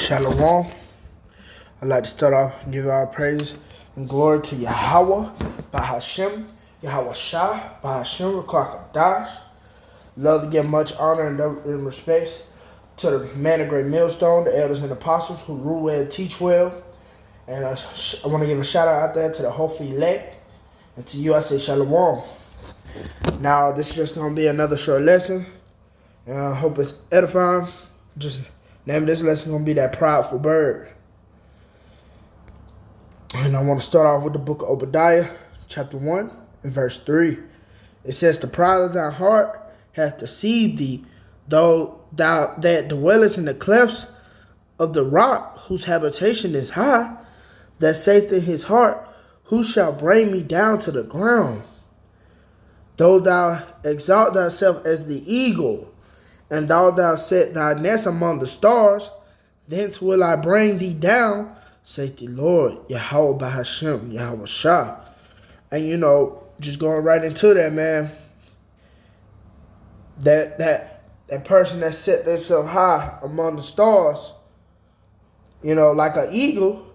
Shalom. I'd like to start off and give our praise and glory to Yahawah, Bahasham, Yahawashi, Bahasham, Rachaa, Qadash. Love to give much honor and respect to the man of great millstone, the elders and apostles who rule well and teach well. And I want to give a shout out there to the hopefully elect. And to you, I say Shalom. Now, this is just going to be another short lesson. And I hope it's edifying. Just name of this lesson going to be that prideful bird. And I want to start off with the book of Obadiah, chapter 1 and verse 3. It says, "The pride of thy heart hath deceived thee, though thou that dwellest in the clefts of the rock, whose habitation is high, that saith in his heart, who shall bring me down to the ground? Though thou exalt thyself as the eagle, and thou set thy nest among the stars, thence will I bring thee down, saith the Lord, Yahawah Bahasham, Yahawashi." And just going right into that, man, that person that set themselves high among the stars, like an eagle,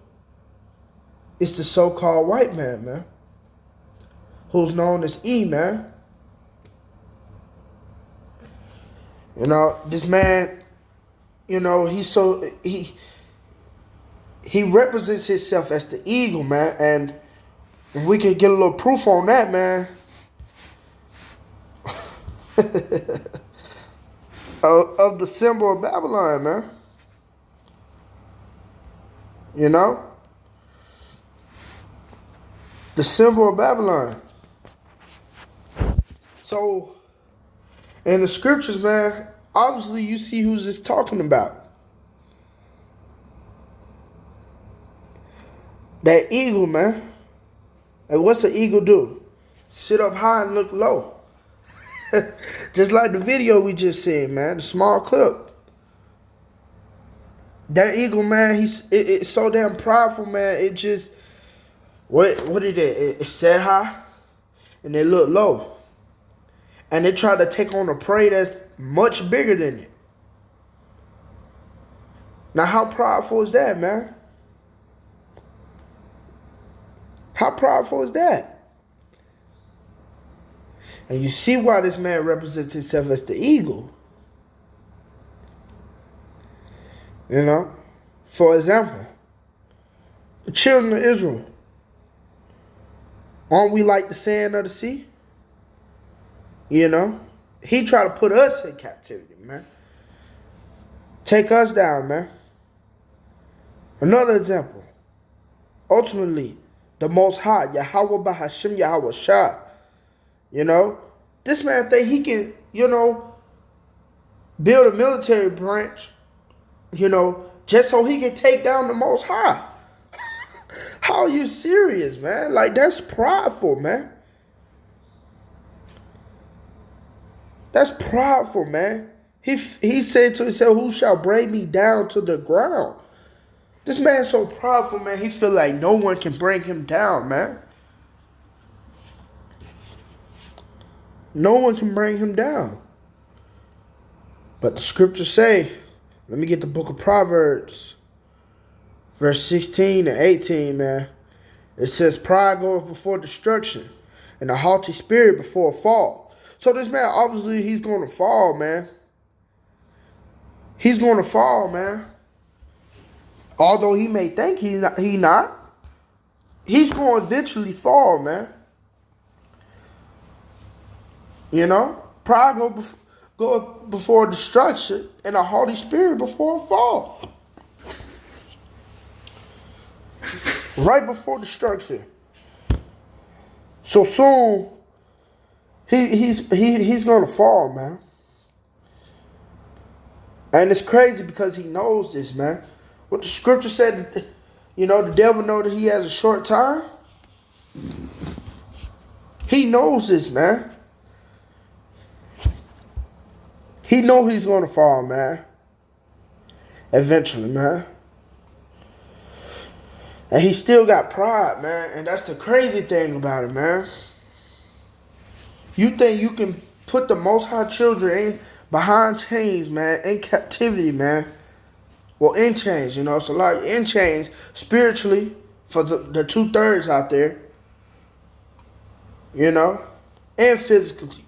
is the so-called white man, who's known as E, man. This man, he represents himself as the eagle, man, and if we could get a little proof on that, man, of the symbol of Babylon, man. The symbol of Babylon. So, in the scriptures, man, obviously you see who's this talking about. That eagle, man. And what's an eagle do? Sit up high and look low. Just like the video we just seen, man. The small clip. That eagle, man, it's so damn prideful, man. It just, what did it? It sat high and it looked low. And they try to take on a prey that's much bigger than it. Now, how prideful is that, man? How prideful is that? And you see why this man represents himself as the eagle. For example, the children of Israel. Aren't we like the sand of the sea? He tried to put us in captivity, man. Take us down, man. Another example. Ultimately, the Most High, Yahawah Bahasham, Yahawashi. This man think he can, build a military branch, just so he can take down the Most High. How are you serious, man? Like, that's prideful, man. That's prideful, man. He said to himself, who shall bring me down to the ground? This man's so prideful, man. He feel like no one can bring him down, man. No one can bring him down. But the scriptures say, let me get the book of Proverbs, verse 16 and 18, man. It says, pride goeth before destruction, and a haughty spirit before a fall. So this man, obviously, he's going to fall, man. He's going to fall, man. Although he may think he not. He's going to eventually fall, man. Pride go before destruction, and a haughty spirit before a fall. Right before destruction. So soon, he's gonna fall, man. And it's crazy because he knows this, man. What the scripture said, the devil know that he has a short time. He knows this, man. He know he's gonna fall, man. Eventually, man. And he still got pride, man. And that's the crazy thing about it, man. You think you can put the Most High children behind chains, man, in captivity, man, Well, in chains, you know, it's a lot in chains spiritually for the 2/3 out there, you know, and physically.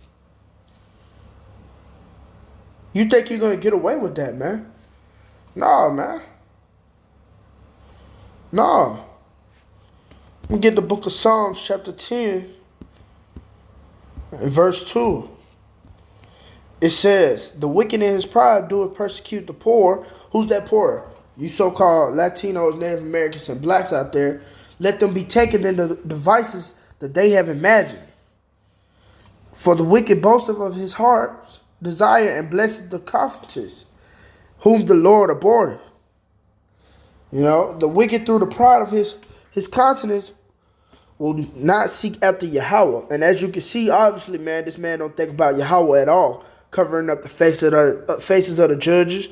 You think you're gonna get away with that, man? No, man. No. We get the book of Psalms, chapter 10, and verse 2. It says, the wicked in his pride doeth persecute the poor. Who's that poor? You so-called Latinos, Native Americans, and blacks out there. Let them be taken into the devices that they have imagined. For the wicked boasteth of his heart's desire and blesseth the confidence, whom the Lord abhorreth. You know, the wicked through the pride of his countenance will not seek after Yahawah. And as you can see, obviously, man, this man don't think about Yahawah at all. Covering up the faces of the judges.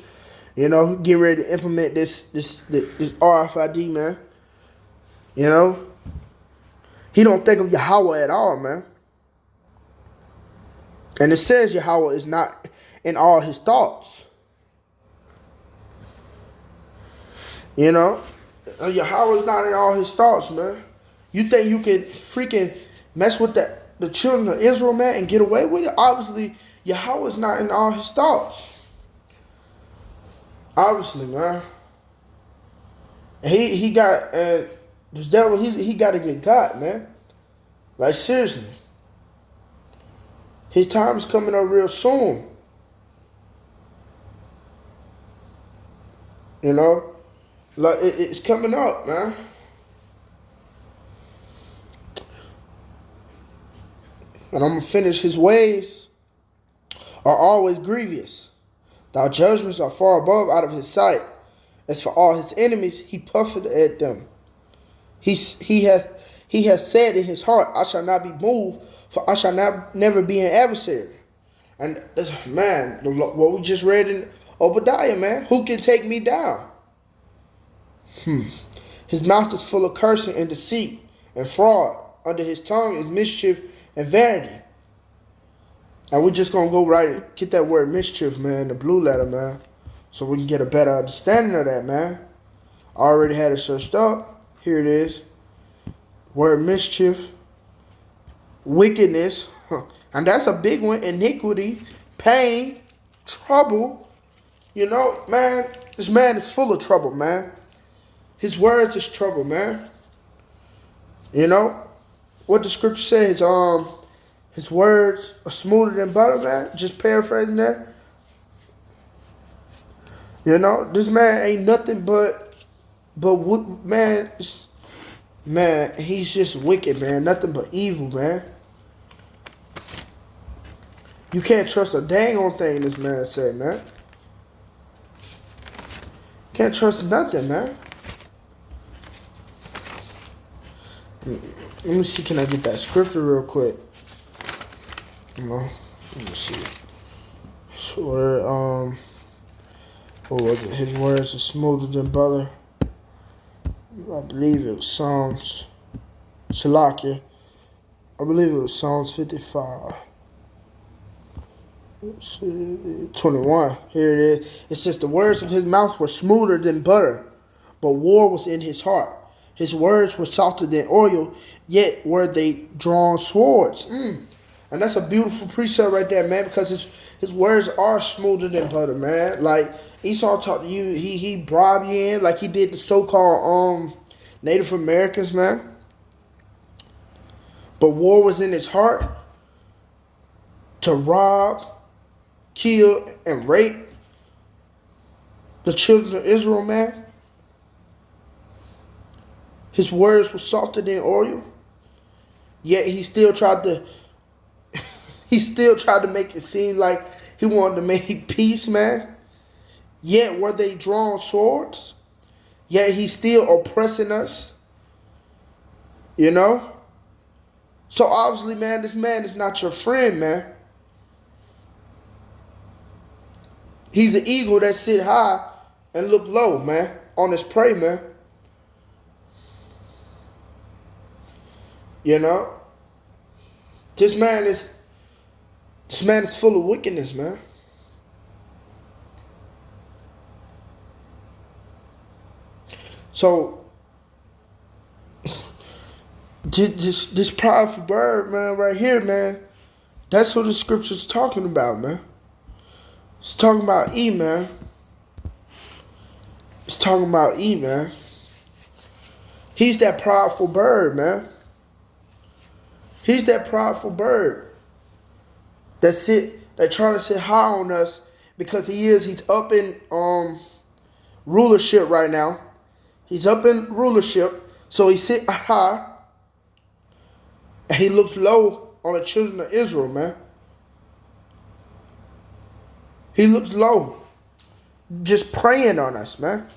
You know, getting ready to implement this RFID, man. You know, he don't think of Yahawah at all, man. And it says Yahawah is not in all his thoughts. You know, Yahawah is not in all his thoughts, man. You think you can freaking mess with the children of Israel, man, and get away with it? Obviously, Yahawah is not in all his thoughts. Obviously, man. And he got this devil. He got to get got, man. Like seriously, his time is coming up real soon. You know, like it's coming up, man. And I'm gonna finish. His ways are always grievous. Thy judgments are far above out of his sight. As for all his enemies, he puffeth at them. He has said in his heart, I shall not be moved, for I shall never be an adversary. And this, man, what we just read in Obadiah, man, who can take me down? His mouth is full of cursing and deceit and fraud. Under his tongue is mischief and vanity. And we're just going to go right and get that word mischief, man, the blue letter, man, so we can get a better understanding of that, man. I already had it searched up. Here it is. Word mischief, wickedness, and that's a big one, iniquity, pain, trouble. You know, man, this man is full of trouble, man. His words is trouble, man. You know, what the scripture says, his words are smoother than butter, man. Just paraphrasing that. You know, this man ain't nothing but man, he's just wicked, man. Nothing but evil, man. You can't trust a dang on thing this man said, man. Can't trust nothing, man. Let me see, can I get that scripture real quick? You know, let me see. So, what was it? His words are smoother than butter. I believe it was Psalms. Shalakia. I believe it was Psalms 55. Let's see, 21. Here it is. It says, the words of his mouth were smoother than butter, but war was in his heart. His words were softer than oil, yet were they drawn swords. And that's a beautiful precept right there, man, because his words are smoother than butter, man. Like Esau talked to you, he bribed you in like he did the so-called Native Americans, man. But war was in his heart to rob, kill, and rape the children of Israel, man. His words were softer than oil, yet he still tried to make it seem like he wanted to make peace, man. Yet were they drawn swords, yet he's still oppressing us. You know? So obviously, man, this man is not your friend, man. He's an eagle that sit high and look low, man, on his prey, man. You know? This man is full of wickedness, man. So this prideful bird, man, right here, man, that's what the scripture's talking about, man. It's talking about E, man. It's talking about E, man. He's that prideful bird, man. He's that prideful bird that trying to sit high on us because he's up in rulership right now. He's up in rulership, so he sit high and he looks low on the children of Israel, man. He looks low, just preying on us, man.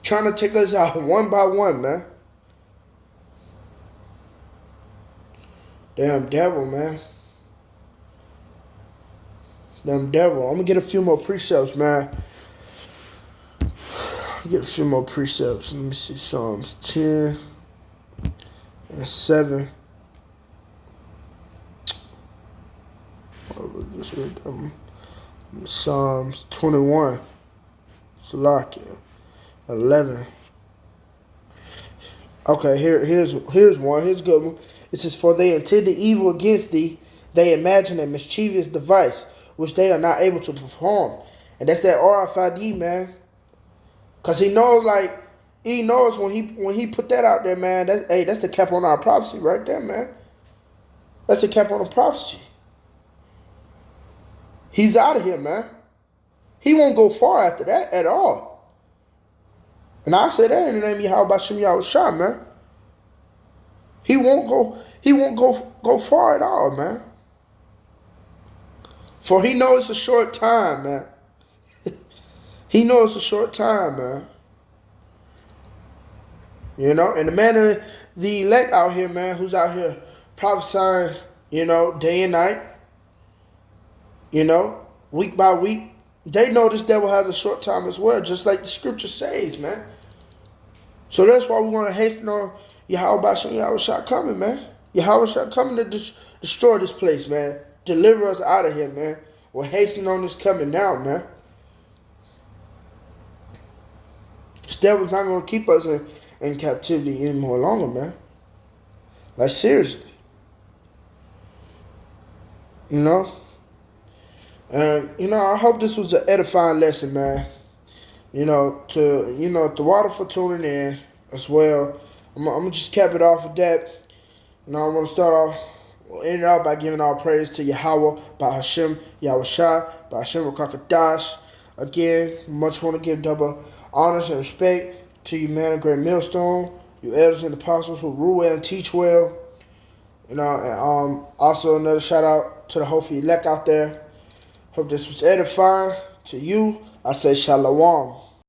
Trying to take us out one by one, man. Damn devil, man. Damn devil. I'm gonna get a few more precepts, man. Get a few more precepts. Let me see. Psalms 10 and 7. Just read them. Psalms 21. Salakia. 11. Okay, here's one. Here's a good one. It says, "For they intended evil against thee, they imagine a mischievous device, which they are not able to perform." And that's that RFID, man. Cause he knows when he put that out there, man. That's the cap on our prophecy right there, man. That's the cap on the prophecy. He's out of here, man. He won't go far after that at all. And I say that in the name of Yahawashi, man. He won't go far at all, man. For he knows it's a short time, man. He knows it's a short time, man. You know, and the man, the elect out here, man, who's out here prophesying, you know, day and night, you know, week by week, they know this devil has a short time as well, just like the scripture says, man. So that's why we want to hasten on Yahawashi coming, man. Yahawashi coming to destroy this place, man. Deliver us out of here, man. We're hastening on this coming now, man. This devil's not going to keep us in captivity any more longer, man. Like, seriously. You know? And, you know, I hope this was an edifying lesson, man. You know, to water for tuning in as well. I'm going to just cap it off with that. You know, I'm going to start off, end it out by giving all praise to Yahawah, Bahasham, Yahawashi, Bahasham, Qadash. Again, much want to give double honors and respect to you, man, a great millstone, you elders and apostles who rule well and teach well. You know, and also another shout out to the whole elect out there. Hope this was edifying to you. I say shalom.